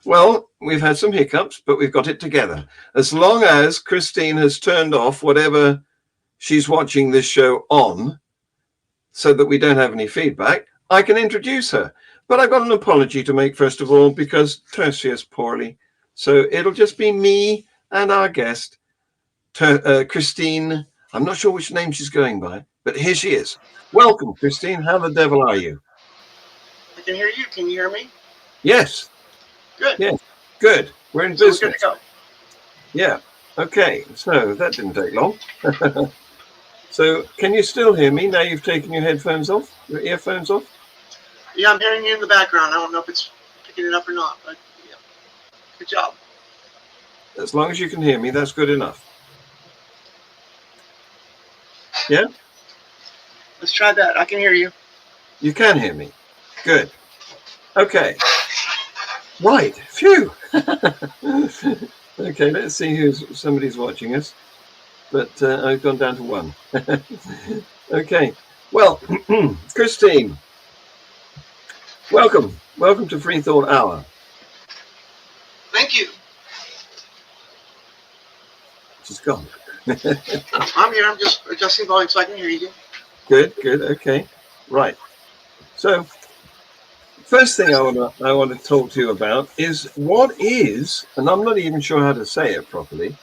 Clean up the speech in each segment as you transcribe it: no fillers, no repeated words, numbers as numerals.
Well, we've had some hiccups, but we've got it together. As long as Christine has turned off whatever she's watching this show on so that we don't have any feedback, I can introduce her. But I've got an apology to make, first of all, because Tertius poorly. So it'll just be me and our guest, Christine. I'm not sure which name she's going by, but here she is. Welcome, Christine. How the devil are you? I can hear you. Can you hear me? Yes. Good. Yes. Good. We're in So we're business. good to go. Yeah. Okay. So that didn't take long. So can you still hear me now you've taken your headphones off, your earphones off? Yeah, I'm hearing you in the background. I don't know if it's picking it up or not, but yeah. Good job. As long as you can hear me, that's good enough. Yeah? Let's try that. I can hear you. You can hear me. Good. Okay. Right. Phew. Okay, let's see who's somebody's watching us. But I've gone down to one. Okay. Well, Christine, welcome. Welcome to Free Thought Hour. Thank you. She's gone. I'm here. I'm just adjusting volume so I can hear you. Good, good. Okay. Right. So, first thing I want to talk to you about is what is, and I'm not even sure how to say it properly,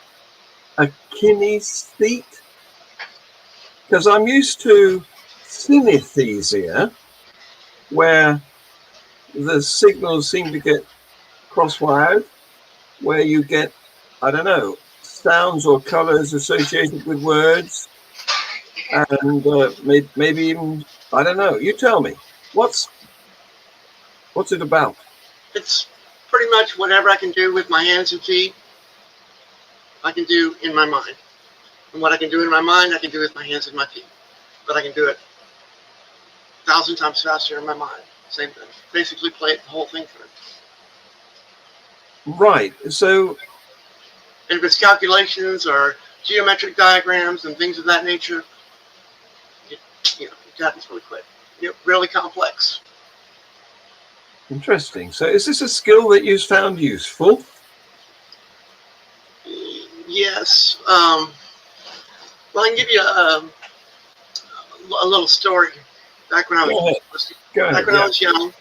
a kinesthete? Because I'm used to synesthesia, where the signals seem to get cross-wired, where you get, I don't know, sounds or colors associated with words, and maybe even, I don't know. You tell me, what's it about? It's pretty much whatever I can do with my hands and feet, I can do in my mind. And what I can do in my mind, I can do with my hands and my feet. But I can do it 1,000 times faster in my mind. Same thing. Basically play the whole thing through. Right. So, and if it's calculations or geometric diagrams and things of that nature, it happens really quick. Really complex. Interesting. So is this a skill that you found useful? Yes. Well, I can give you a little story. Back when I was I was young.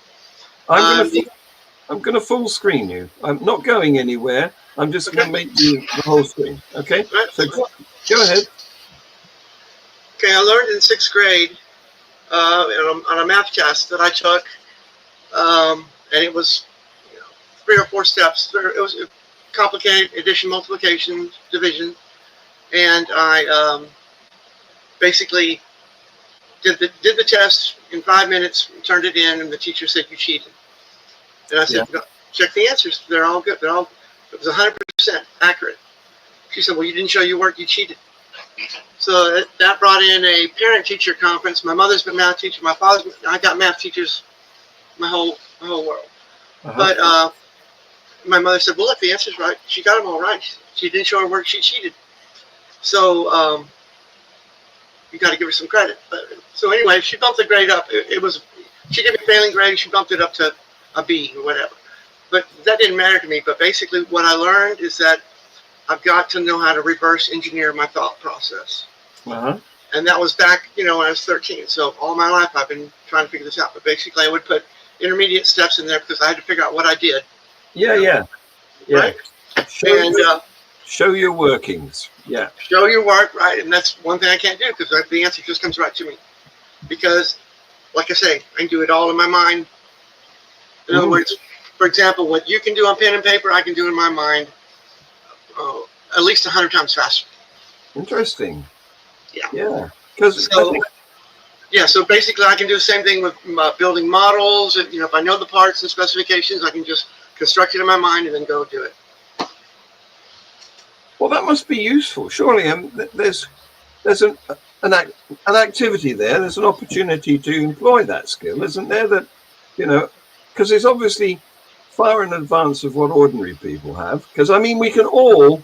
I'm going to full screen you. I'm not going anywhere. I'm just going to make you the whole screen. Okay? Right. So go ahead. Okay, I learned in 6th grade on a math test that I took, and it was 3 or 4 steps. It was complicated: addition, multiplication, division, and I basically did the test in 5 minutes, turned it in, and the teacher said, "You cheated." And I said, "No, check the answers. They're all good. It was 100% accurate." She said, "Well, you didn't show your work. You cheated." So that brought in a parent-teacher conference. My mother's been a math teacher. I got math teachers my whole world. But my mother said, "Well, look, the answer's right. She got them all right. She didn't show her work. She cheated." So you got to give her some credit. So anyway, she bumped the grade up. She gave me a failing grade. She bumped it up to a B or whatever. But that didn't matter to me. But basically what I learned is that I've got to know how to reverse engineer my thought process. And that was back, when I was 13. So all my life I've been trying to figure this out. But basically I would put intermediate steps in there because I had to figure out what I did. Yeah. Right? Show your workings. Yeah. Show your work, right? And that's one thing I can't do because the answer just comes right to me. Because, like I say, I can do it all in my mind. In other words, for example, what you can do on pen and paper, I can do in my mind at least 100 times faster. Interesting. Yeah. Yeah. So basically I can do the same thing with building models. If I know the parts and specifications, I can just construct it in my mind and then go do it. Well, that must be useful. Surely there's an activity there. There's an opportunity to employ that skill, isn't there? That, because it's obviously far in advance of what ordinary people have. Because, we can all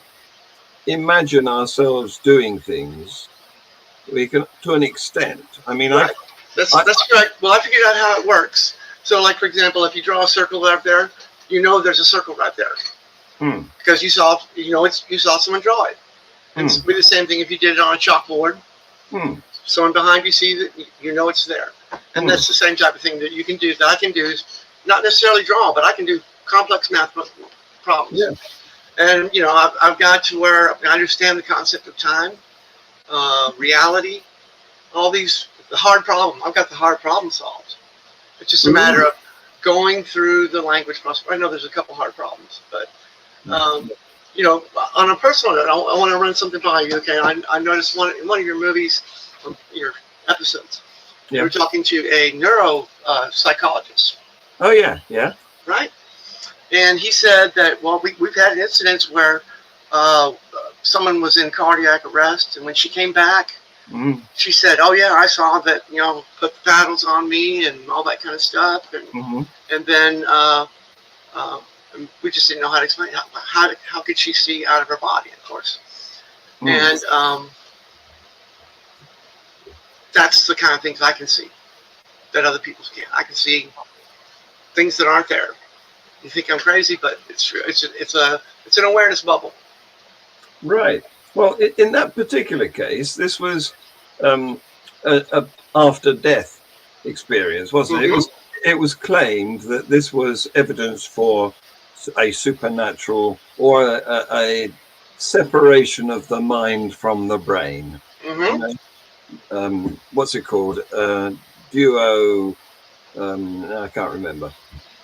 imagine ourselves doing things. We can, to an extent. Right. That's correct. Well, I figured out how it works. So, like, for example, if you draw a circle up there, you know there's a circle right there because you saw someone draw it. And it's the same thing if you did it on a chalkboard. Someone behind you sees it, you know it's there. And that's the same type of thing that you can do, that I can do, is not necessarily draw, but I can do complex math problems. Yeah. And, I've got to where I understand the concept of time, reality, all these, the hard problem. I've got the hard problem solved. It's just a matter of going through the language process. I know there's a couple hard problems, but, on a personal note, I want to run something by you. Okay, I noticed in one of your movies, your episodes, you were talking to a neuro psychologist. Oh yeah. Right, and he said that we've had incidents where someone was in cardiac arrest, and when she came back, she said, "Oh yeah, I saw that. Put the paddles on me and all that kind of stuff." And then we just didn't know how to explain how could she see out of her body, of course. And that's the kind of things I can see that other people can't. I can see things that aren't there. You think I'm crazy, but it's true. It's an awareness bubble. Right. Well, in that particular case, this was a after death experience, wasn't it? It was claimed that this was evidence for a supernatural or a separation of the mind from the brain. What's it called? Duo. I can't remember.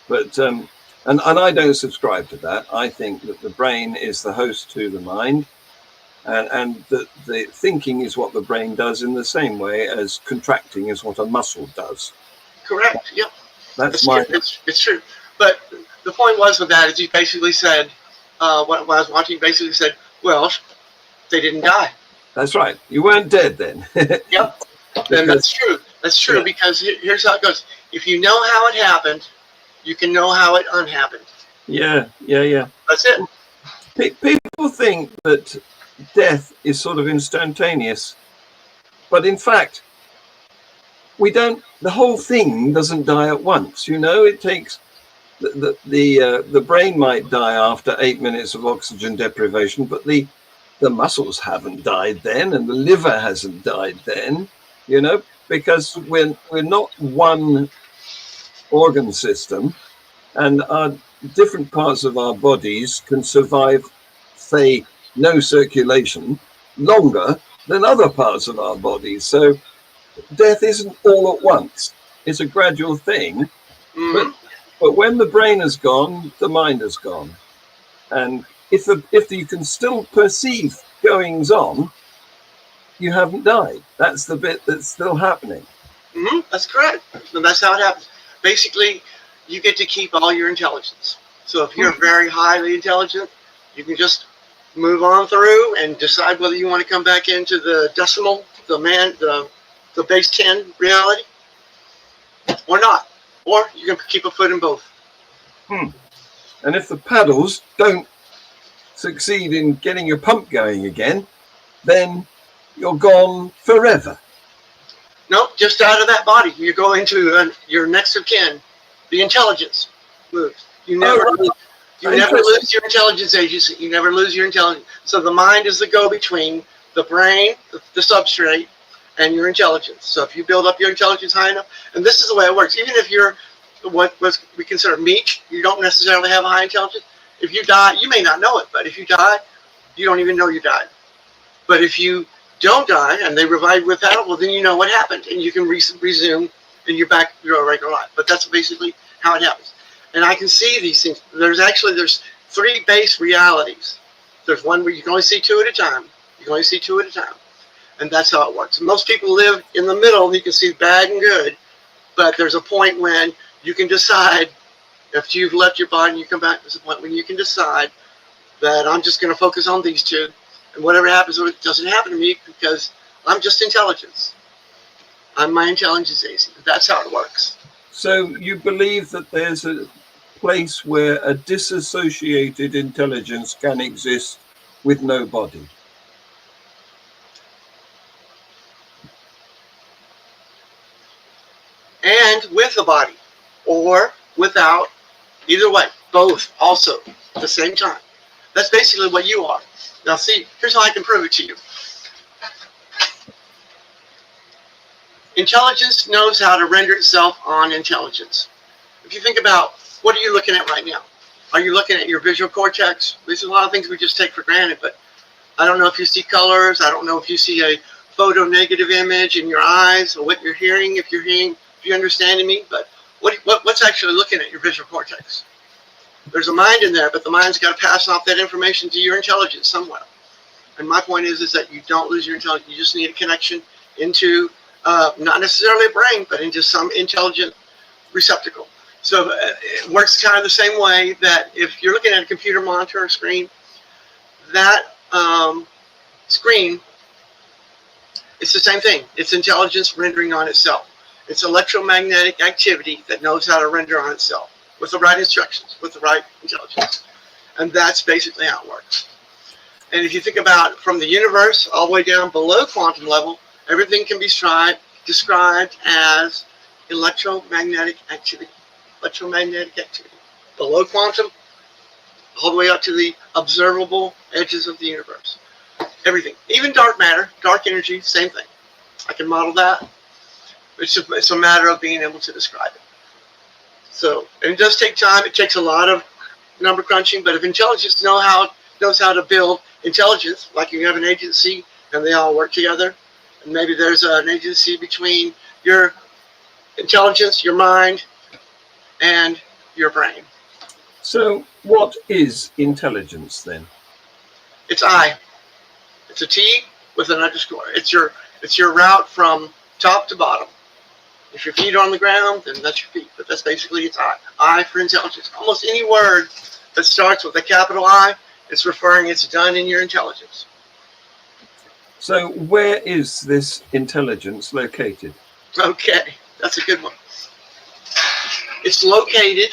But and I don't subscribe to that. I think that the brain is the host to the mind, and that the thinking is what the brain does in the same way as contracting is what a muscle does. Correct. Yep. That's it's true. But the point was with that is he basically said, when I was watching, he basically said, well, they didn't die. That's right. You weren't dead then. Yep. And that's true. That's true, because here's how it goes. If you know how it happened, you can know how it unhappened. Yeah. That's it. People think that death is sort of instantaneous, but in fact, the whole thing doesn't die at once. It takes the brain might die after 8 minutes of oxygen deprivation, but the muscles haven't died then, and the liver hasn't died then, because we're not one organ system, and our different parts of our bodies can survive, say, no circulation longer than other parts of our bodies. So death isn't all at once. It's a gradual thing. But when the brain is gone, the mind is gone. And if you can still perceive goings on, you haven't died. That's the bit that's still happening. That's correct. And that's how it happens. Basically, you get to keep all your intelligence. So if you're very highly intelligent, you can just move on through and decide whether you want to come back into the decimal, the base 10 reality, or not. Or you can keep a foot in both. And if the paddles don't succeed in getting your pump going again, then you're gone forever. Nope, just out of that body. You go into your next of kin. The intelligence moves. You never lose your intelligence agency. You never lose your intelligence. So the mind is the go-between, the brain, the substrate, and your intelligence. So if you build up your intelligence high enough, and this is the way it works, even if you're what we consider meek, you don't necessarily have a high intelligence. If you die, you may not know it, but if you die, you don't even know you died. But if you don't die and they revive with that, well, then you know what happened, and you can resume, and you're back to your regular life. But that's basically how it happens. And I can see these things. There's 3 base realities. There's one where you can only see 2 at a time. You can only see 2 at a time. And that's how it works. And most people live in the middle, and you can see bad and good. But there's a point when you can decide, if you've left your body and you come back, there's a point when you can decide that I'm just going to focus on these 2. And whatever happens, it doesn't happen to me because I'm just intelligence. I'm my intelligence agency. That's how it works. So you believe that there's a place where a disassociated intelligence can exist with no body? And with a body, or without, either way. both also at the same time. That's basically what you are. Now see, here's how I can prove it to you. Intelligence knows how to render itself on intelligence. If you think about, what are you looking at right now? Are you looking at your visual cortex? These are a lot of things we just take for granted, but I don't know if you see colors. I don't know if you see a photo negative image in your eyes, or what you're hearing, if you're understanding me, but what's actually looking at your visual cortex? There's a mind in there, but the mind's got to pass off that information to your intelligence somewhere. And my point is that you don't lose your intelligence. You just need a connection into, not necessarily a brain, but into some intelligent receptacle. So it works kind of the same way that if you're looking at a computer monitor or screen, that screen, it's the same thing. It's intelligence rendering on itself. It's electromagnetic activity that knows how to render on itself with the right instructions, with the right intelligence. And that's basically how it works. And if you think about from the universe all the way down below quantum level, everything can be described as electromagnetic activity. Electromagnetic activity. Below quantum, all the way up to the observable edges of the universe. Everything. Even dark matter, dark energy, same thing. I can model that. It's a matter of being able to describe it. So, and it does take time. It takes a lot of number crunching, but if intelligence knows how to build intelligence, like you have an agency and they all work together, and maybe there's an agency between your intelligence, your mind, and your brain. So what is intelligence then? It's I. It's a T with an underscore. It's your route from top to bottom. If your feet are on the ground, then that's your feet. But that's basically it's I. I for intelligence. Almost any word that starts with a capital I, it's referring it's done in your intelligence. So where is this intelligence located? Okay, that's a good one. It's located.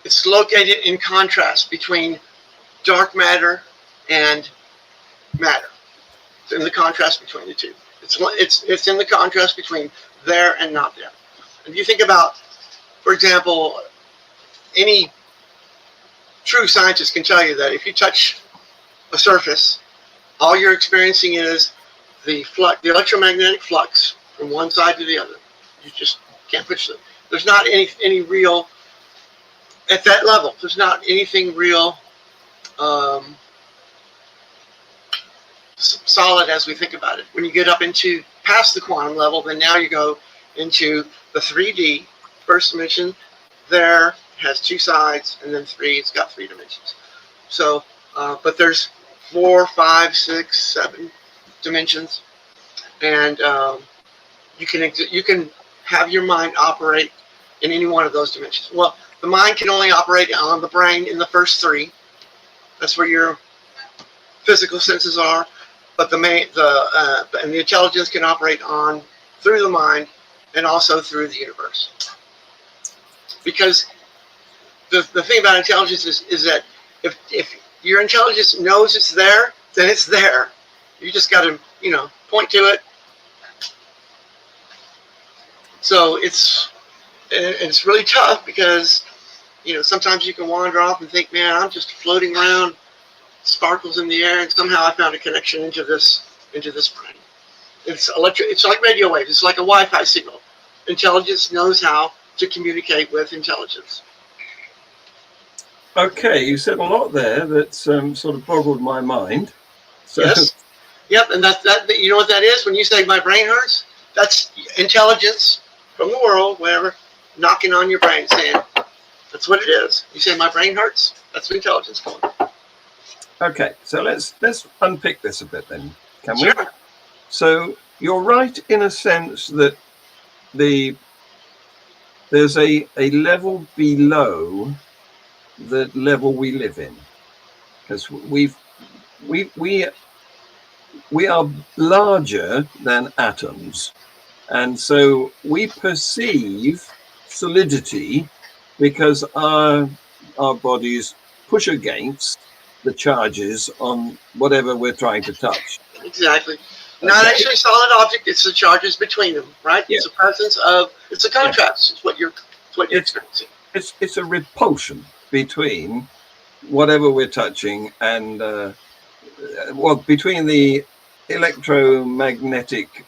It's located in contrast between dark matter and matter. It's in the contrast between the two. It's in the contrast between there and not there. If you think about, for example, any true scientist can tell you that if you touch a surface, all you're experiencing is the electromagnetic flux from one side to the other. You just can't push it. There's not any real, at that level, there's not anything real solid as we think about it. When you get up into past the quantum level, then now you go into the 3D, first dimension. There has two sides, and then it's got three dimensions. So, but there's 4, 5, 6, 7 dimensions, and you can have your mind operate in any one of those dimensions. Well, the mind can only operate on the brain in the first 3. That's where your physical senses are. But and the intelligence can operate on through the mind and also through the universe. Because the thing about intelligence is that if your intelligence knows it's there, then it's there. You just got to point to it. So it's really tough because sometimes you can wander off and think, man, I'm just floating around, sparkles in the air, and somehow I found a connection into this brain. It's like radio waves. It's like a Wi-Fi signal. Intelligence knows how to communicate with intelligence. Okay, you said a lot there that sort of boggled my mind. So. Yes. Yep, and that. You know what that is? When you say my brain hurts, that's intelligence from the world, whatever, knocking on your brain, saying that's what it is. You say my brain hurts. That's what intelligence calling. Okay, so let's unpick this a bit then, can we? Sure. So you're right in a sense that there's a level below the level we live in, because we are larger than atoms, and so we perceive solidity because our bodies push against the charges on whatever we're trying to touch. Exactly. Not actually a solid object. It's the charges between them, right? Yeah. It's the presence of. It's a contrast. It's what you're experiencing. It's a repulsion between whatever we're touching and between the electromagnetic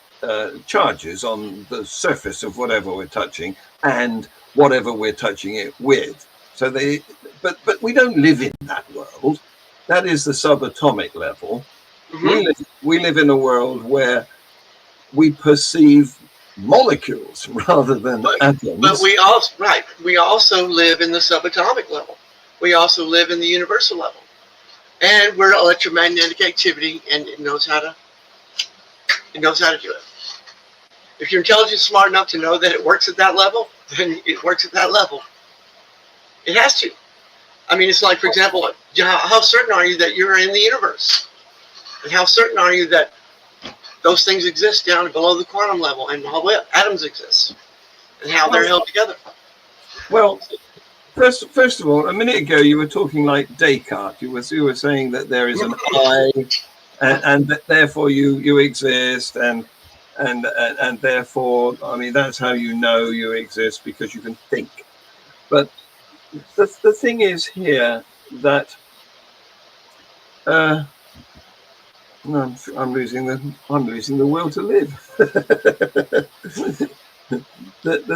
charges on the surface of whatever we're touching and whatever we're touching it with. So but we don't live in that world. That is the subatomic level. Mm-hmm. We live in a world where we perceive molecules rather than atoms. But we also live in the subatomic level. We also live in the universal level. And we're electromagnetic activity, and it knows how to do it. If your intelligence is smart enough to know that it works at that level, then it works at that level. It has to. I mean, it's like, for example, how certain are you that you're in the universe? And how certain are you that those things exist down below the quantum level and how atoms exist and how they're held together? Well, first of all, a minute ago you were talking like Descartes. You were saying that there is an I, and that therefore you exist, and therefore, I mean, that's how you know you exist, because you can think. But the thing is here that I'm losing the will to live. the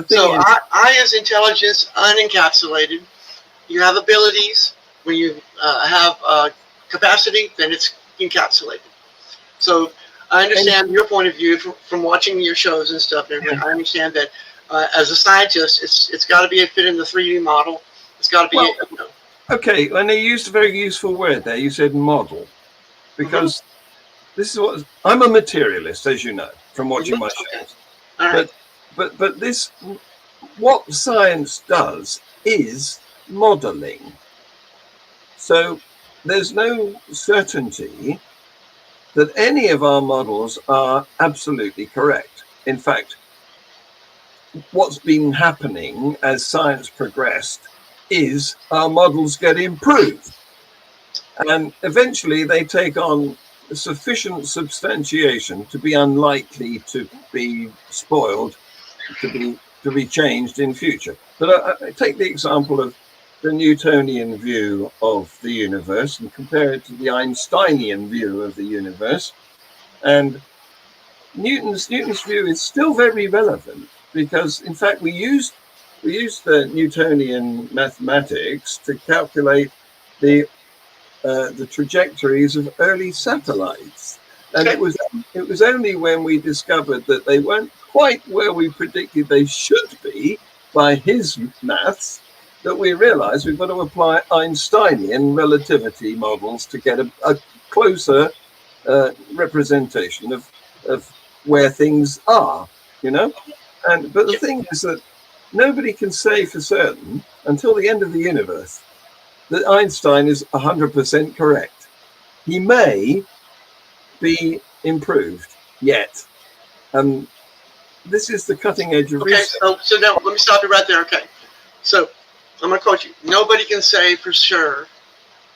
thing so is, I as intelligence unencapsulated. You have abilities. When you have capacity, then it's encapsulated. So I understand your point of view from watching your shows and stuff. And I understand that as a scientist, it's got to be a fit in the 3D model. It's got to be. Okay, and you used a very useful word there. You said model, because this is what I'm a materialist, as you know, from watching my shows. Right. But this, what science does is modeling. So there's no certainty that any of our models are absolutely correct. In fact, what's been happening as science progressed is our models get improved. And eventually they take on sufficient substantiation to be unlikely to be spoiled, to be changed in future. But I take the example of the Newtonian view of the universe and compare it to the Einsteinian view of the universe. And Newton's view is still very relevant, because in fact we used the Newtonian mathematics to calculate the trajectories of early satellites, and it was only when we discovered that they weren't quite where we predicted they should be by his maths that we realized we've got to apply Einsteinian relativity models to get a closer representation of where things are, you know. But the thing is that nobody can say for certain until the end of the universe that Einstein is 100% correct. He may be improved yet. This is the cutting edge of research. So now let me stop you right there. Okay. So I'm going to quote you. Nobody can say for sure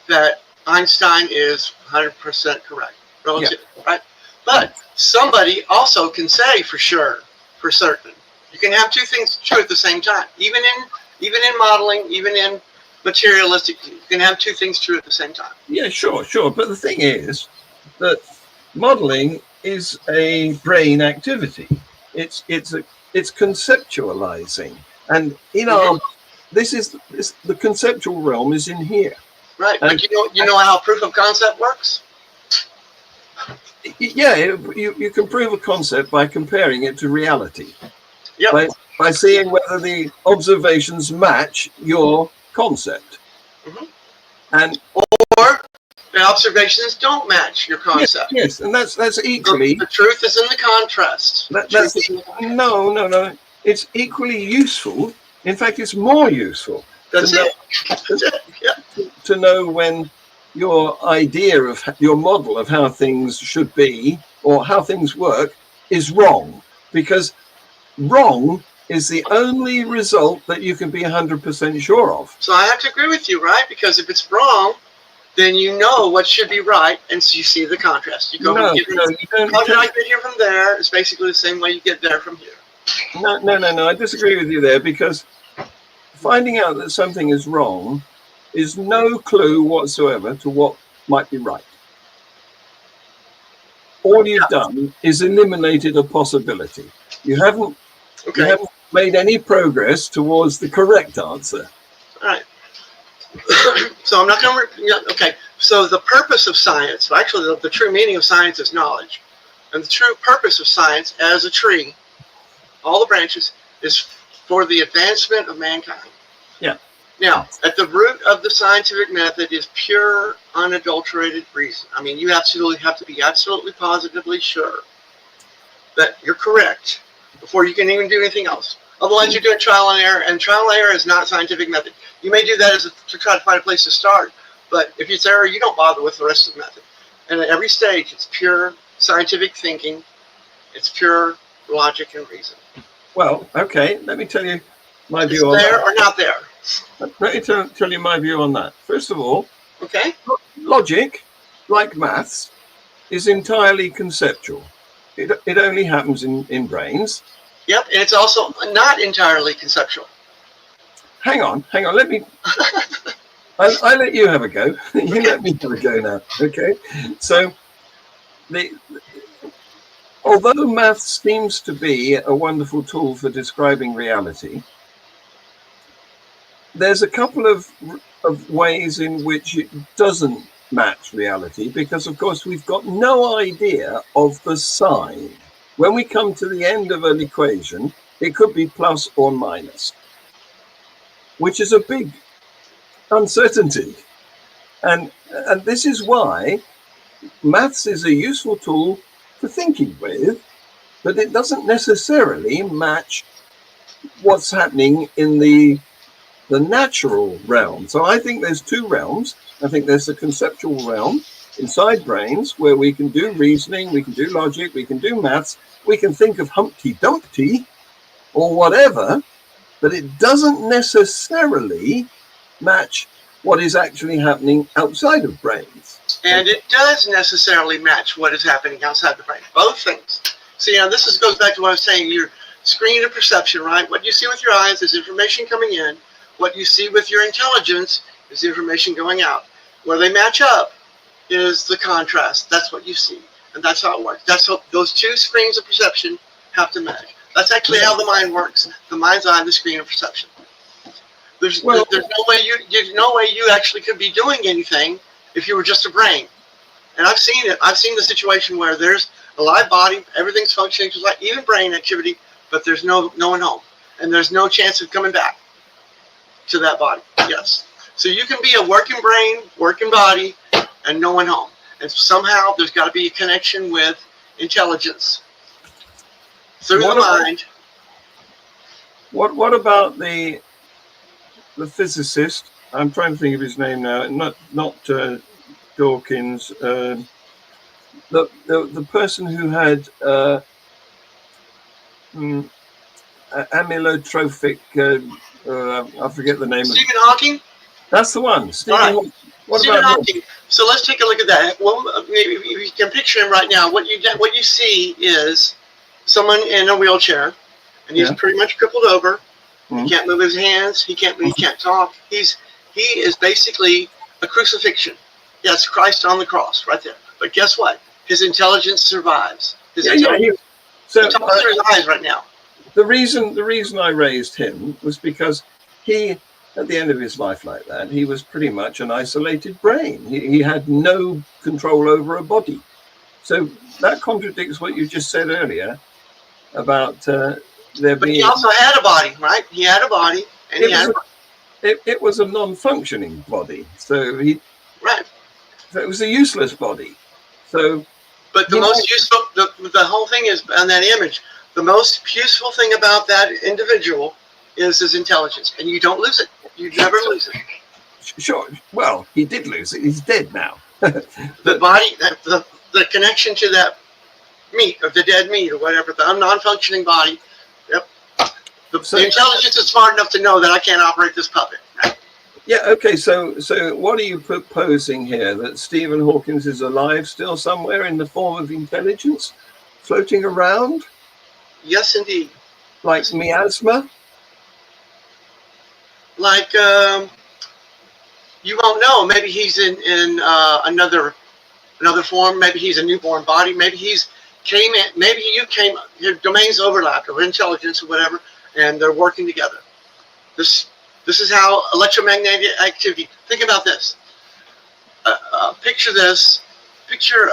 that Einstein is 100% correct. Relative, right? But somebody also can say for sure, for certain. You can have two things true at the same time. Even in modeling, even in materialistic, you can have two things true at the same time. Yeah, sure. But the thing is that modeling is a brain activity. It's conceptualizing, and in our the conceptual realm is in here. Right, but you know how proof of concept works? Yeah, you can prove a concept by comparing it to reality. Yep. By seeing whether the observations match your concept. And or the observations don't match your concept. Yes, and that's equally. The truth is in the contrast. No. It's equally useful. In fact, it's more useful. To know when your idea of your model of how things should be or how things work is wrong, because wrong is the only result that you can be 100% sure of. So I have to agree with you, right? Because if it's wrong, then you know what should be right, and so you see the contrast. You go No, from you don't. how did I get here from there? It's basically the same way you get there from here. No. I disagree with you there, because finding out that something is wrong is no clue whatsoever to what might be right. All you've done is eliminated a possibility. You haven't made any progress towards the correct answer. All right. So I'm not going to. Okay. So the purpose of science, actually, the true meaning of science is knowledge, and the true purpose of science, as a tree, all the branches, is for the advancement of mankind. Yeah. Now, at the root of the scientific method is pure, unadulterated reason. I mean, you absolutely have to be absolutely positively sure that you're correct before you can even do anything else. Otherwise, you're doing trial and error, and trial and error is not a scientific method. You may do that to try to find a place to start, but if it's error, you don't bother with the rest of the method. And at every stage, it's pure scientific thinking. It's pure logic and reason. Well, okay, let me tell you my It's view on there that. or not there. Let me tell you my view on that. First of all, okay, logic, like maths, is entirely conceptual. It only happens in brains. Yep, and it's also not entirely conceptual. Hang on. Let me. I let you have a go. You let me have a go now. Okay. So, although maths seems to be a wonderful tool for describing reality, there's a couple of ways in which it doesn't match reality, because, of course, we've got no idea of the sign. When we come to the end of an equation, it could be plus or minus, which is a big uncertainty. And this is why maths is a useful tool for thinking with, but it doesn't necessarily match what's happening in the natural realm. So I think there's two realms. I think there's the conceptual realm inside brains, where we can do reasoning, we can do logic, we can do maths, we can think of Humpty Dumpty or whatever, but it doesn't necessarily match what is actually happening outside of brains. And it does necessarily match what is happening outside the brain. Both things. See, now this goes back to what I was saying. Your screen of perception, right? What you see with your eyes is information coming in. What you see with your intelligence is information going out. Where they match up is the contrast. That's what you see. And that's how it works. That's how those two screens of perception have to match. That's actually how the mind works. The mind's eye, the screen of perception. There's no way you actually could be doing anything if you were just a brain. And I've seen it. I've seen the situation where there's a live body, everything's functioning just like even brain activity, but there's no one home, and there's no chance of coming back to that body. Yes. So you can be a working brain, working body, and no one home. And somehow there's got to be a connection with intelligence through the mind. What about the physicist? I'm trying to think of his name now. Not Dawkins. The person who had amyotrophic. I forget the name. Stephen Hawking. That's the one. Stephen Hawking. So let's take a look at that. Well, if you can picture him right now, what you see is someone in a wheelchair, and he's pretty much crippled over. Mm-hmm. He can't move his hands. He can't talk. He is basically a crucifixion. Yes, Christ on the cross, right there. But guess what? His intelligence survives. He talks through his eyes right now. The reason I raised him was because he, at the end of his life like that, he was pretty much an isolated brain. He had no control over a body. So that contradicts what you just said earlier about there being... But he also had a body, right? He had a body. And it was a non-functioning body. So he... Right. So it was a useless body. So... But the most useful... The whole thing is on that image. The most useful thing about that individual is his intelligence, and you don't lose it. You never lose it. Sure. Well, he did lose it. He's dead now. The body, the connection to that meat, or the dead meat, or whatever, the non-functioning body. Yep. The intelligence is smart enough to know that I can't operate this puppet. Right? Yeah, okay, so what are you proposing here? That Stephen Hawking is alive still somewhere in the form of intelligence, floating around Yes, indeed. like Yes, indeed. miasma? Like you won't know. Maybe he's in another form. Maybe he's a newborn body. Maybe he's came in. Maybe you came. Your domains overlapped, or intelligence, or whatever, and they're working together. This this is how electromagnetic activity. Think about this. Picture this. Picture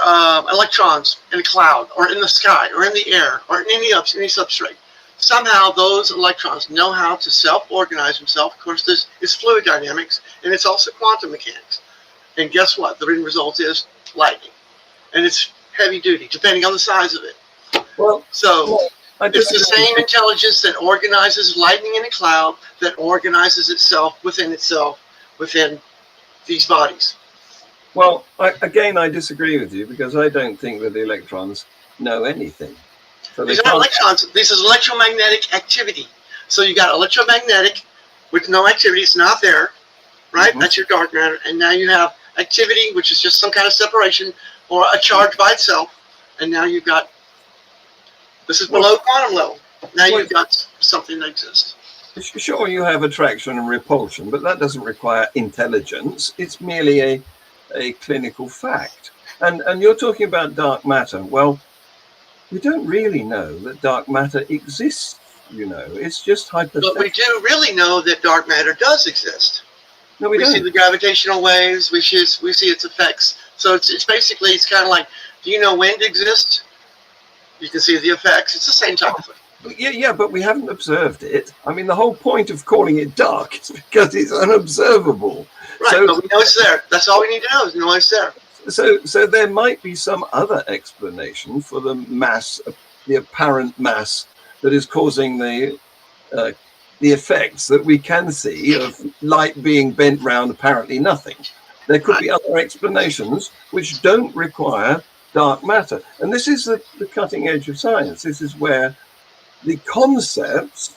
electrons in a cloud, or in the sky, or in the air, or in any substrate. Somehow those electrons know how to self-organize themselves. Of course, this is fluid dynamics, and it's also quantum mechanics. And guess what? The end result is lightning. And it's heavy duty, depending on the size of it. Well, So I it's the disagree. same intelligence that organizes lightning in a cloud, that organizes itself, within these bodies. Well, I disagree with you because I don't think that the electrons know anything. So they These aren't can't. electrons. This is electromagnetic activity. So you got electromagnetic with no activity. It's not there, right? Mhm. That's your dark matter. And now you have activity, which is just some kind of separation or a charge by itself. And now you've got, this is below quantum level. Now you've got something that exists. Sure, you have attraction and repulsion, but that doesn't require intelligence. It's merely a clinical fact. And you're talking about dark matter. Well, we don't really know that dark matter exists, It's just hypothetical. But we do really know that dark matter does exist. No, we don't. See the gravitational waves. We see its effects. So it's basically, it's kind of like, do you know wind exists? You can see the effects. It's the same type of thing. Yeah, but we haven't observed it. I mean, the whole point of calling it dark is because it's unobservable. Right, so, but we know it's there. That's all we need to know is know it's there. So there might be some other explanation for the mass, the apparent mass that is causing the effects that we can see of light being bent round apparently nothing. There could be other explanations which don't require dark matter. And this is the cutting edge of science. This is where the concepts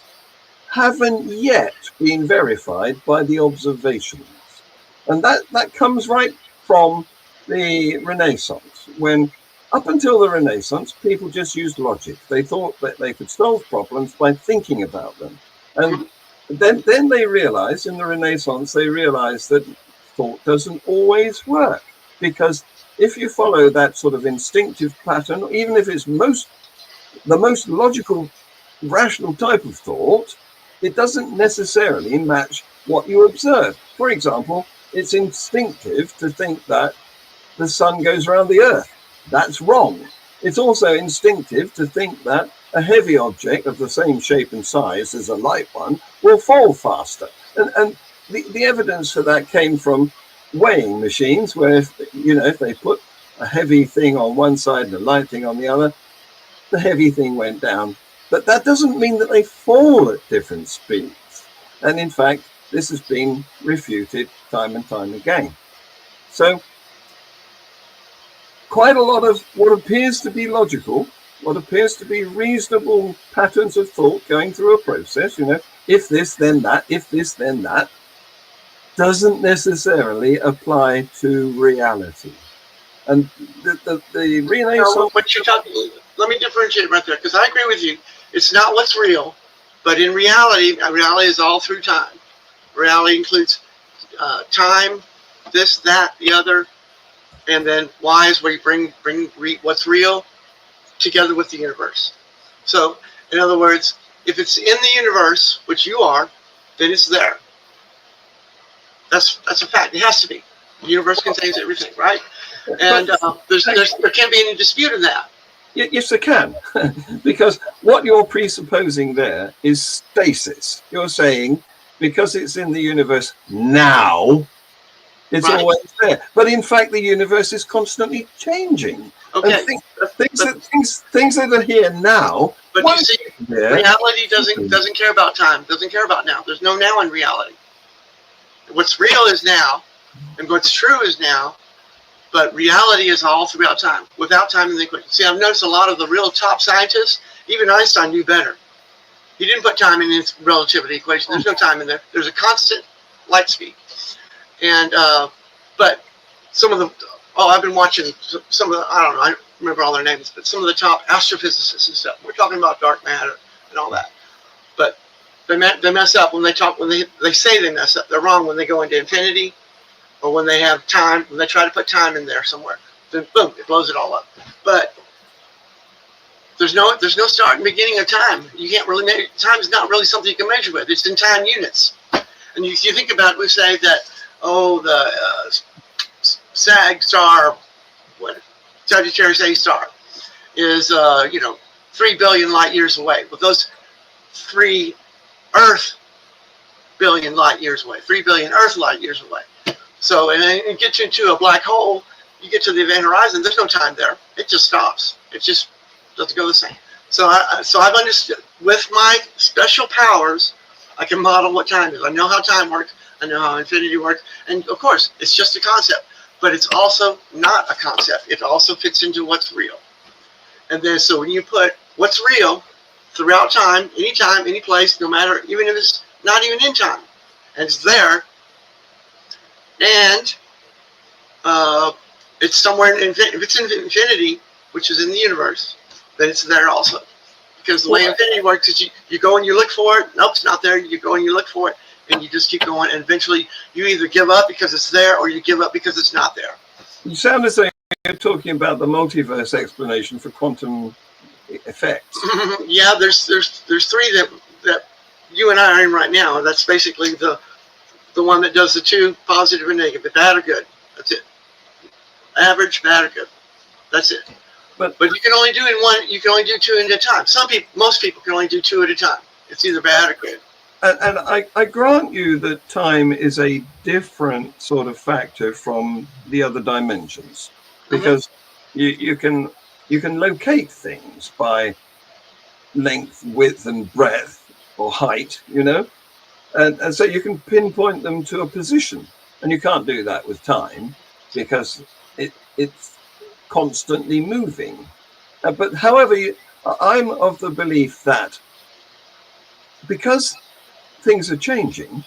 haven't yet been verified by the observations. And that comes right from the Renaissance, when up until the Renaissance, people just used logic. They thought that they could solve problems by thinking about them. And then they realized, in the Renaissance, that thought doesn't always work. Because if you follow that sort of instinctive pattern, even if it's the most logical, rational type of thought, it doesn't necessarily match what you observe. For example, it's instinctive to think that the sun goes around the earth. That's wrong. It's also instinctive to think that a heavy object of the same shape and size as a light one will fall faster. And the evidence for that came from weighing machines, where if they put a heavy thing on one side and a light thing on the other, the heavy thing went down. But that doesn't mean that they fall at different speeds. And in fact, this has been refuted time and time again. So quite a lot of what appears to be logical, what appears to be reasonable patterns of thought going through a process, if this, then that, if this, then that, doesn't necessarily apply to reality. And the Renaissance... What you're talking, let me differentiate right there, because I agree with you. It's not what's real, but in reality is all through time. Reality includes time, this, that, the other, and then Y is where you bring what's real together with the universe. So, in other words, if it's in the universe, which you are, then it's there. That's a fact. It has to be. The universe contains everything, right? And there can't be any dispute in that. Yes, there can, because what you're presupposing there is stasis. You're saying because it's in the universe now, it's always there. But in fact, the universe is constantly changing. Okay. And things that are here now. But you see, reality doesn't care about time. Doesn't care about now. There's no now in reality. What's real is now, and what's true is now. But reality is all throughout time, without time in the equation. See, I've noticed a lot of the real top scientists, even Einstein knew better. He didn't put time in his relativity equation. There's no time in there. There's a constant light speed. And but some of the I've been watching some of the, I don't know, I don't remember all their names, but some of the top astrophysicists and stuff. We're talking about dark matter and all that. But they mess up when they talk, when they say they mess up. They're wrong when they go into infinity, or when they have time, when they try to put time in there somewhere. Then boom, it blows it all up. But there's no start and beginning of time. You can't really measure. Time is not really something you can measure with. It's in time units. And you think about it, we say that, the SAG star, what Sagittarius A star, is 3 billion light years away. But those 3 Earth billion light years away, 3 billion Earth light years away. So, and then you get into a black hole, you get to the event horizon, there's no time there. It just stops. It just doesn't go the same. So I've understood, with my special powers, I can model what time is. I know how time works. I know how infinity works. And of course, it's just a concept, but it's also not a concept. It also fits into what's real. And then, so when you put what's real throughout time, anytime, any place, no matter, even if it's not even in time, and it's there, and it's somewhere in infinity. If it's in infinity, which is in the universe, then it's there also. Because the way infinity works is you go and you look for it. Nope, it's not there. You go and you look for it, and you just keep going. And eventually, you either give up because it's there, or you give up because it's not there. You sound as though you're talking about the multiverse explanation for quantum effects. Yeah, there's 3 that you and I are in right now. That's basically the one that does the 2, positive and negative, bad or good. That's it. Average, bad or good. That's it. But you can only do you can only do 2 at a time. Most people can only do 2 at a time. It's either bad or good. And I grant you that time is a different sort of factor from the other dimensions, because you can locate things by length, width, and breadth, or height, and so you can pinpoint them to a position, and you can't do that with time because it's constantly moving. But however, I'm of the belief that because things are changing,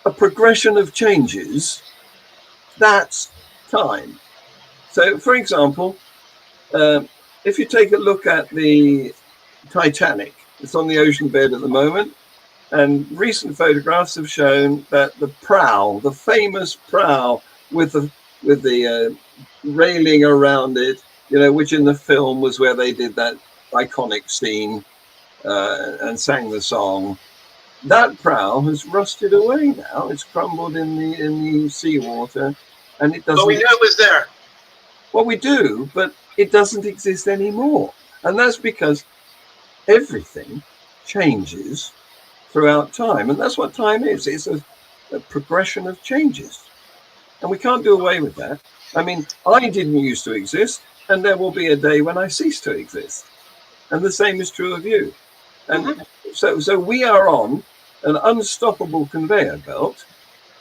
a progression of changes, that's time. So, for example, if you take a look at the Titanic, it's on the ocean bed at the moment, and recent photographs have shown that the prow, the famous prow with the railing around it, which in the film was where they did that iconic scene and sang the song. That prow has rusted away now. It's crumbled in the seawater, and it doesn't. But we knew it was there. Well, we do, but it doesn't exist anymore, and that's because everything changes throughout time, and that's what time is. It's a progression of changes, and we can't do away with that. I mean, I didn't used to exist, and there will be a day when I cease to exist, and the same is true of you. And so we are on an unstoppable conveyor belt,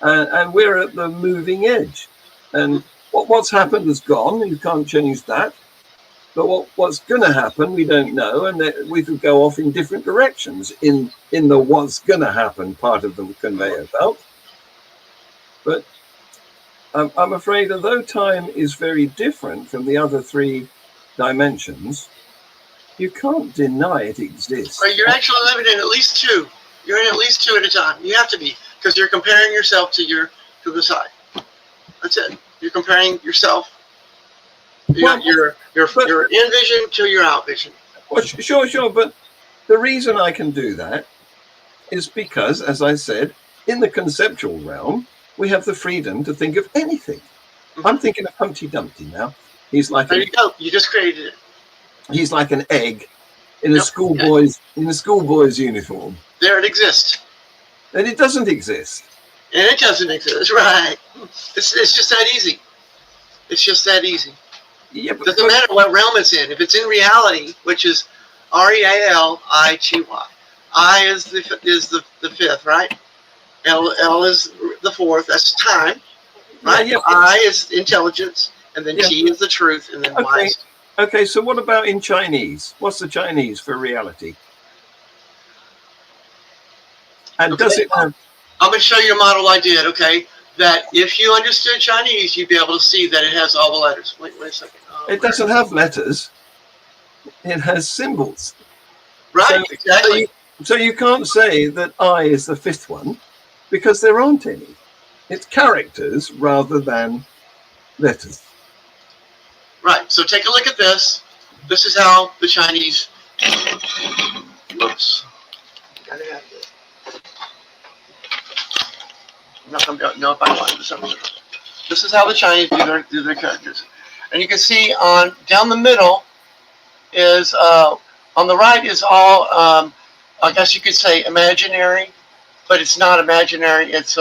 and we're at the moving edge. And what's happened is gone. You can't change that. But what's going to happen, we don't know, and we could go off in different directions in the what's going to happen part of the conveyor belt. But I'm afraid, although time is very different from the other 3 dimensions, you can't deny it exists. Well, you're actually living in at least 2. You're in at least 2 at a time. You have to be, because you're comparing yourself to the side. That's it. You're comparing yourself. Your in vision to your out vision. Well, sure. But the reason I can do that is because, as I said, in the conceptual realm, we have the freedom to think of anything. I'm thinking of Humpty Dumpty now. He's like there you go. You just created it. He's like an egg in a schoolboy's uniform. There it exists. And it doesn't exist. And it doesn't exist, right? It's just that easy. It's just that easy. Yeah, but doesn't matter what realm it's in. If it's in reality, which is REALITY, I is the 5th, right? L is the 4th. That's time, right? Yeah. I is intelligence, and then T is the truth, and then Y is... Okay, so what about in Chinese? What's the Chinese for reality? And Okay. does it have? I'm going to show you a model I did, okay? That if you understood Chinese, you'd be able to see that it has all the letters. Wait a second. It doesn't have letters. It has symbols. Right, exactly. So you can't say that I is the fifth one because there aren't any. It's characters rather than letters. Right. So take a look at this. This is how the Chinese. Whoops. Gotta have this. I'm not gonna know if I find this. This is how the Chinese do their characters, and you can see on down the middle is on the right is all I guess you could say imaginary, but it's not imaginary. It's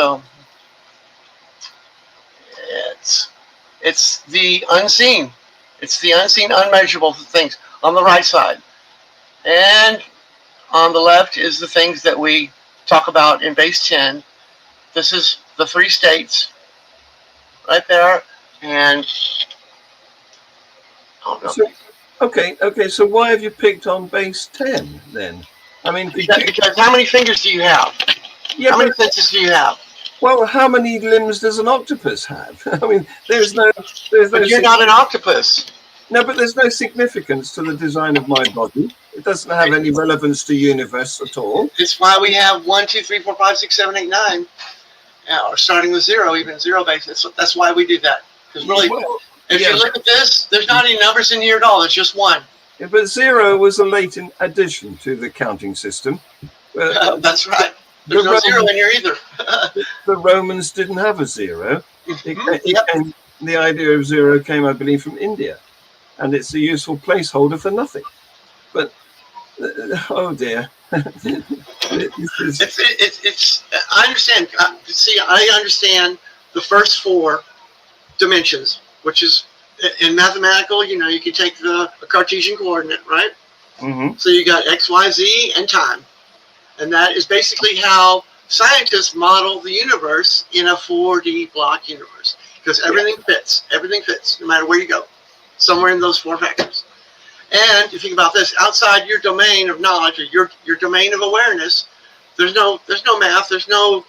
the unseen. It's the unseen, unmeasurable things on the right side, and on the left is the things that we talk about in base 10. This is the 3 states right there, and So, okay. So why have you picked on base 10 then? I mean, because how many fingers do you have? Yeah, how many senses do you have? Well, how many limbs does an octopus have? I mean, there's no. But you're not an octopus. No, but there's no significance to the design of my body. It doesn't have any relevance to universe at all. It's why we have 1, 2, 3, 4, 5, 6, 7, 8, 9, or starting with 0, even 0 basis. That's why we do that. Because really, if you look at this, there's not any numbers in here at all. There's just 1. Yeah, but 0 was a late addition to the counting system. That's right. There's no 0 in here either. The Romans didn't have a 0. The idea of 0 came, I believe, from India. And it's a useful placeholder for nothing. But, oh dear. It's I understand. See, I understand the first 4 dimensions, which is in mathematical, you can take a Cartesian coordinate, right? Mm-hmm. So you got X, Y, Z, and time. And that is basically how scientists model the universe in a 4D block universe. Because everything fits. Everything fits, no matter where you go. Somewhere in those 4 vectors. And you think about this, outside your domain of knowledge, or your domain of awareness, there's no math, there's no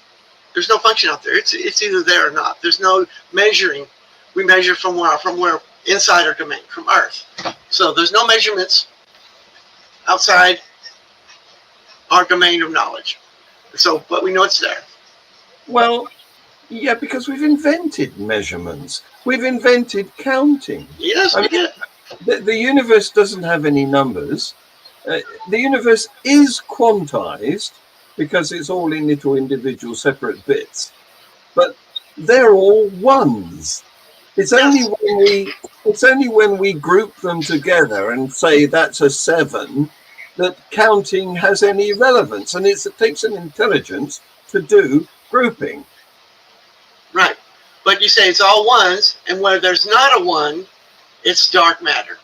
function out there. It's either there or not. There's no measuring. We measure from where inside our domain, from Earth. So there's no measurements outside our domain of knowledge. So, but we know it's there. Well, yeah, because we've invented measurements. We've invented counting. Yes, we did. The universe doesn't have any numbers. The universe is quantized because it's all in little individual separate bits. But they're all ones. It's only when we group them together and say that's a 7 that counting has any relevance. And it takes an intelligence to do grouping. Right. But you say it's all ones, and where there's not a 1, it's dark matter.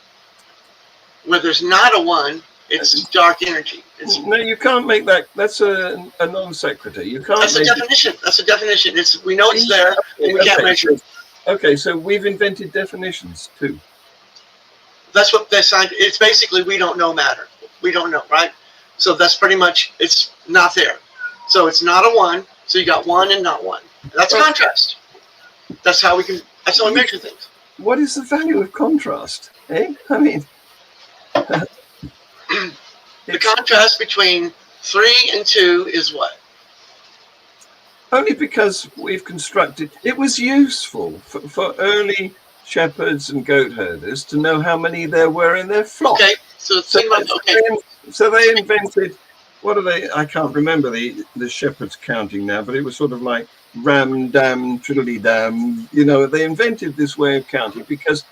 Where there's not a 1, it's dark energy. No, you can't make that. That's a non sequitur. You can't. That's a definition. That's a definition. We know it's there, and we can't measure it. Okay, so we've invented definitions too. That's what they signed. It's basically we don't know matter. We don't know, right? So that's pretty much it's not there. So it's not a 1. So you got 1 and not 1. That's contrast. That's how we measure things. What is the value of contrast? I mean, the contrast between 3 and 2 is what? Only because we've constructed. It was useful for early shepherds and goat herders to know how many there were in their flock. Okay, so they invented. What are they? I can't remember the shepherds counting now, but it was sort of like ram, dam, triddly dam. They invented this way of counting because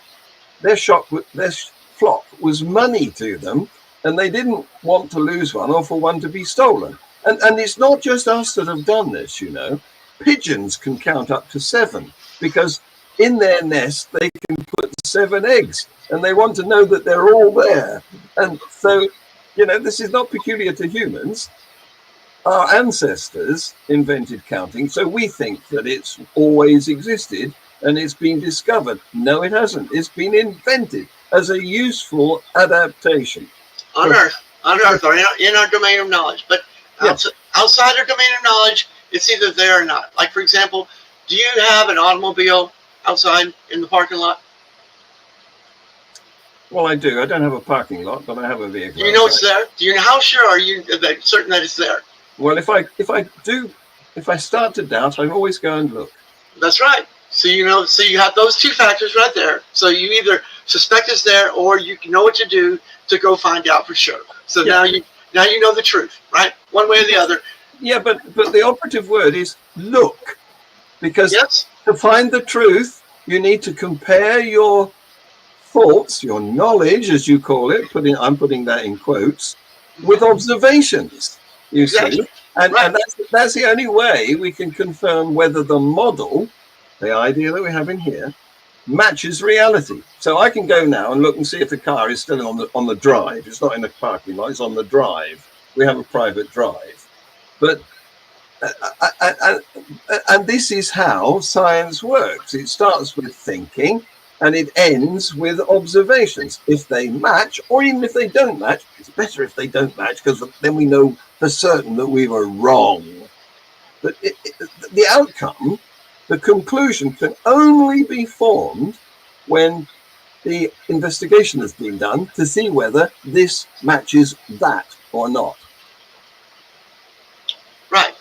their flock was money to them, and they didn't want to lose one or for one to be stolen. And it's not just us that have done this, Pigeons can count up to 7 because in their nest they can put 7 eggs, and they want to know that they're all there. And so, this is not peculiar to humans. Our ancestors invented counting, so we think that it's always existed and it's been discovered. No, it hasn't. It's been invented as a useful adaptation. On Earth, or in our domain of knowledge. But outside our domain of knowledge, it's either there or not. Like, for example, do you have an automobile outside in the parking lot? Well, I do. I don't have a parking lot, but I have a vehicle. Do you know it's there? Do you know, how sure are you that certain that it's there? Well, if I start to doubt, I always go and look. That's right. So so you have those two factors right there. So you either suspect it's there, or you know what to do to go find out for sure. So now you know the truth, right? One way or the other. Yeah, but the operative word is look, because to find the truth, you need to compare your thoughts, your knowledge, as you call it. I'm putting that in quotes, with observations. You see, and that's the only way we can confirm whether the model, the idea that we have in here, matches reality. So I can go now and look and see if the car is still on the drive. It's not in the parking lot; it's on the drive. We have a private drive, but and this is how science works. It starts with thinking, and it ends with observations. If they match, or even if they don't match, it's better if they don't match, because then we know for certain that we were wrong. But the outcome, the conclusion, can only be formed when the investigation has been done to see whether this matches that or not. Right.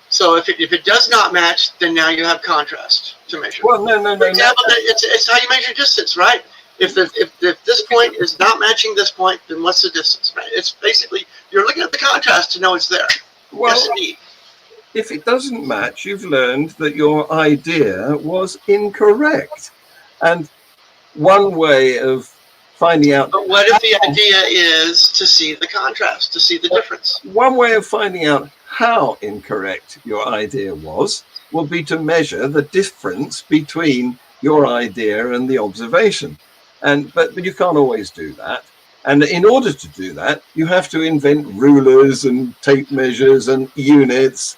So if it does not match, then now you have contrast to measure. Well, no. For example, it's how you measure distance, right? If this point is not matching this point, then what's the distance, right? It's basically, you're looking at the contrast to know it's there. Well, yes, indeed. If it doesn't match, you've learned that your idea was incorrect. And one way of finding out... But what if the idea is to see the contrast, to see the difference? One way of finding out how incorrect your idea was will be to measure the difference between your idea and the observation. But you can't always do that. And in order to do that, you have to invent rulers and tape measures and units.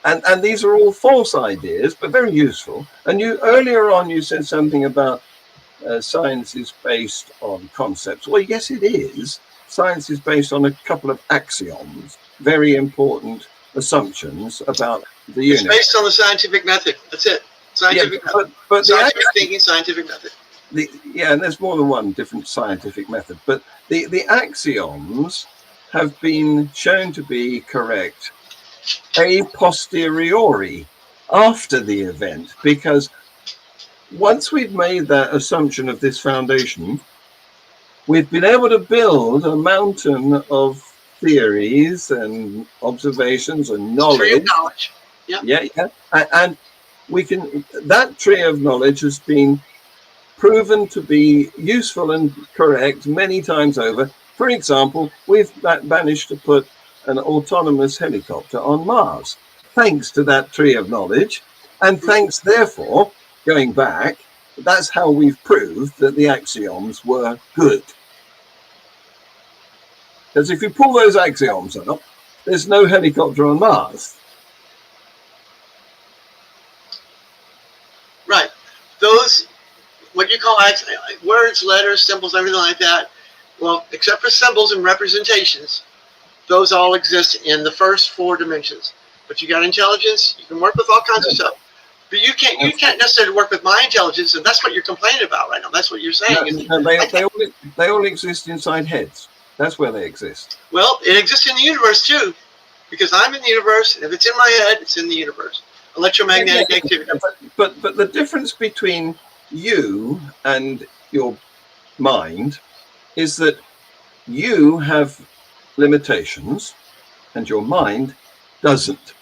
And these are all false ideas, but very useful. And earlier on, you said something about science is based on concepts. Well, yes, it is. Science is based on a couple of axioms, very important assumptions about the universe. It's based on the scientific method. That's it. Scientific method. But scientific thinking, scientific method. And there's more than one different scientific method. But the axioms have been shown to be correct a posteriori, after the event, because once we've made that assumption of this foundation, we've been able to build a mountain of theories and observations and knowledge. Tree of knowledge. Yeah. And that tree of knowledge has been proven to be useful and correct many times over. For example, we've managed to put an autonomous helicopter on Mars, thanks to that tree of knowledge. And thanks, therefore, going back, that's how we've proved that the axioms were good. Because if you pull those axioms up, there's no helicopter on Mars. Right. Those, what you call words, letters, symbols, everything like that, well, except for symbols and representations, those all exist in the first 4 dimensions. But you got intelligence, you can work with all kinds of stuff. But you can't necessarily work with my intelligence, and that's what you're complaining about right now. That's what you're saying. No, they all exist inside heads. That's where they exist. Well, it exists in the universe too, because I'm in the universe, and if it's in my head, it's in the universe. Electromagnetic activity. But the difference between you and your mind is that you have limitations and your mind doesn't.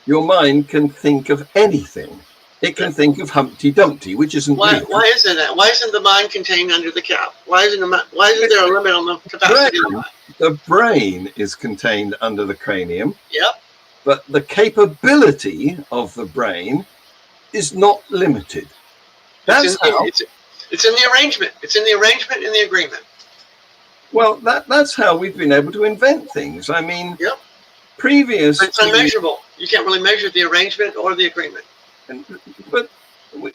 Your mind can think of anything. It can think of Humpty Dumpty, which isn't why real. Why isn't that? Why isn't the mind contained under the cap? Why isn't there a limit on the capacity of the mind? The brain is contained under the cranium. Yep. But the capability of the brain is not limited. It's in the arrangement. It's in the arrangement and the agreement. Well, that's how we've been able to invent things. I mean, yep. Previous. But it's unmeasurable. You can't really measure the arrangement or the agreement. But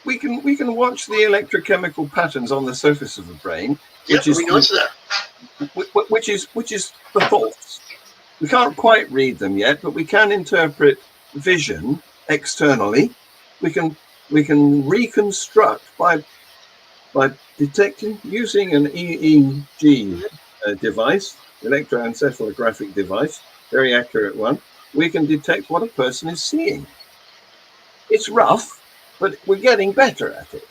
we can watch the electrochemical patterns on the surface of the brain, which is it's there. Which is the thoughts. we can't quite read them yet, but we can interpret vision externally. We can reconstruct by detecting using an EEG device, electroencephalographic device, very accurate one. We can detect what a person is seeing. It's rough, but we're getting better at it.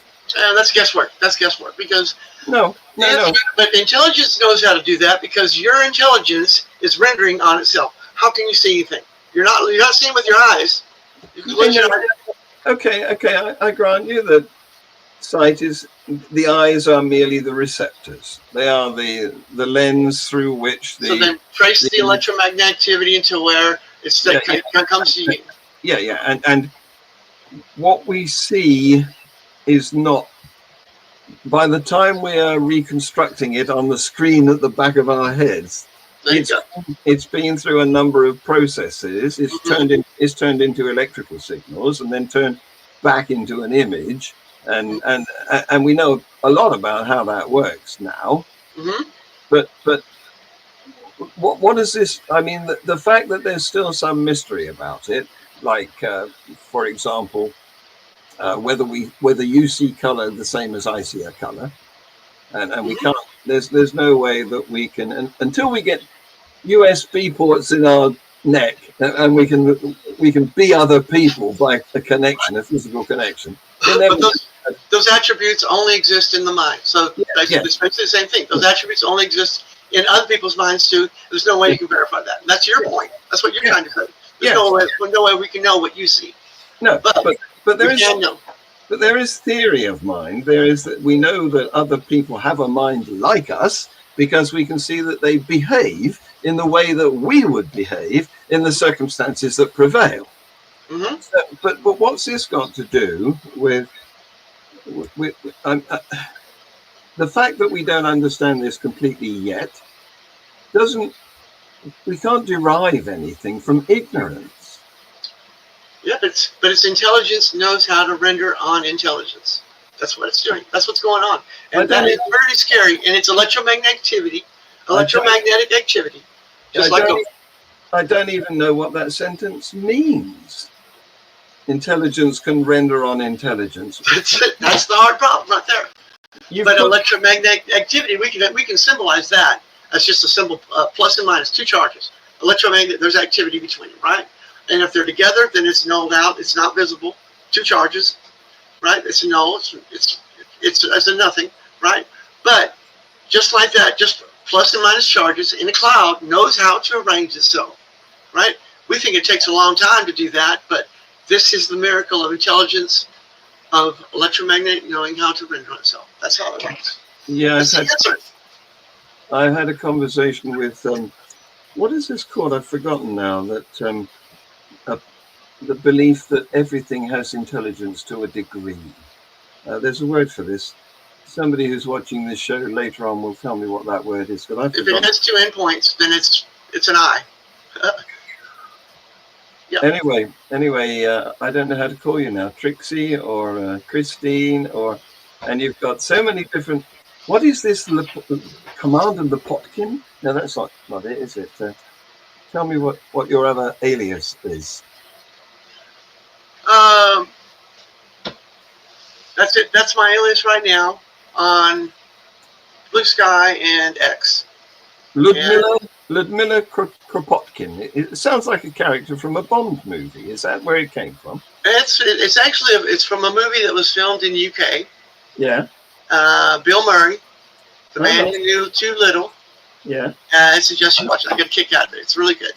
That's guesswork. That's guesswork because No. But intelligence knows how to do that because your intelligence is rendering on itself. How can you see anything? You're not seeing with your eyes. You can close your eyes. Okay. I grant you that sight is, the eyes are merely the receptors. They are the lens through which the. So then trace the electromagnetic into where it comes to you. Yeah, and what we see is not. By the time we are reconstructing it on the screen at the back of our heads, it's been through a number of processes. It's turned into electrical signals and then turned back into an image, and we know a lot about how that works now. Mm-hmm. But what is this? I mean, the fact that there's still some mystery about it, like for example, whether you see color the same as I see a color, and we can't. There's no way that we can until we get USB ports in our neck and we can be other people by a connection, a physical connection. But those attributes only exist in the mind. So basically the same thing. Those attributes only exist in other people's minds too. There's no way you can verify that. And that's your point. That's what you're trying to say. There's no way we can know what you see. No, but there is know. But there is theory of mind. There is that we know that other people have a mind like us because we can see that they behave in the way that we would behave in the circumstances that prevail. Mm-hmm. So, but what's this got to do with the fact that we don't understand this completely yet? We can't derive anything from ignorance. Yeah, but its intelligence knows how to render on intelligence. That's what it's doing. That's what's going on. And that is pretty scary. And it's electromagnetic activity. I don't even know what that sentence means. Intelligence can render on intelligence. That's the hard problem right there. But electromagnetic activity, we can symbolize that as just a symbol, plus and minus, two charges. Electromagnetic, there's activity between them, right? And if they're together, then it's nulled out. It's not visible. Two charges, right? It's a null. It's a nothing, right? But just like that, just plus and minus charges in a cloud knows how to arrange itself, right? We think it takes a long time to do that, but this is the miracle of intelligence, of electromagnetic knowing how to render itself. That's how it works. Yeah, I've had a conversation with what is this called? I've forgotten now. That the belief that everything has intelligence to a degree. There's a word for this. Somebody who's watching this show later on will tell me what that word is. If it has two endpoints, then it's an I. Yep. Anyway, I don't know how to call you now, Trixie or Christine, and you've got so many different. What is this Commander Lepotkin? No, that's not it, is it? Tell me what your other alias is. That's it. That's my alias right now on Blue Sky and X. Ludmila Kropotkin. It sounds like a character from a Bond movie. Is that where it came from? It's actually from a movie that was filmed in the UK. Yeah. Bill Murray, The Man Who Knew Too Little. Yeah. I suggest you watch it. I get a kick out of it. It's really good.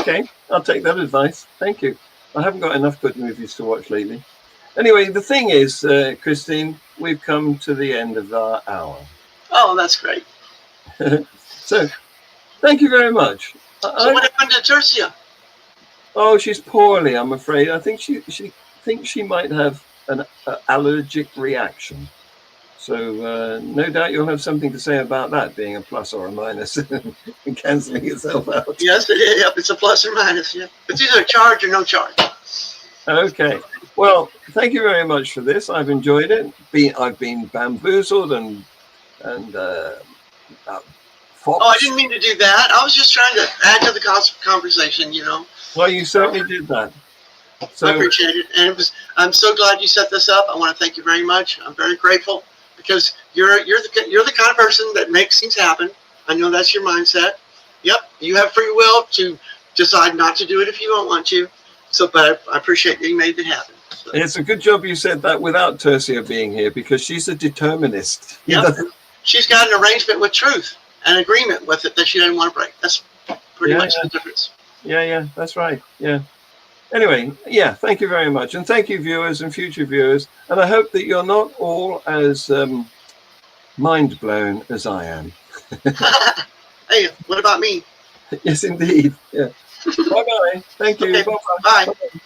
Okay, I'll take that advice. Thank you. I haven't got enough good movies to watch lately. Anyway, the thing is, Christine, we've come to the end of our hour. Oh, that's great. So, thank you very much. So what happened to Tercia? Oh, she's poorly, I'm afraid. I think she thinks she might have an allergic reaction. So no doubt you'll have something to say about that being a plus or a minus and cancelling itself out. Yes, it's a plus or minus. Yeah, it's either a charge or no charge. Okay. Well, thank you very much for this. I've enjoyed it. I've been bamboozled and Fox. Oh, I didn't mean to do that. I was just trying to add to the conversation, you know. Well, you certainly did that. So I appreciate it, and I'm so glad you set this up. I want to thank you very much. I'm very grateful because you're the kind of person that makes things happen. I know that's your mindset. Yep, you have free will to decide not to do it if you don't want to. So, but I appreciate that you made it happen. So. It's a good job you said that without Tercia being here, because she's a determinist. Yep. She's got an arrangement with truth, an agreement with it that she didn't want to break. That's pretty much the difference. Yeah, that's right. Yeah. Anyway, yeah, thank you very much. And thank you, viewers and future viewers. And I hope that you're not all as mind blown as I am. Hey, what about me? Yes, indeed. Yeah. Bye-bye. Thank you. Okay. Bye-bye. Bye.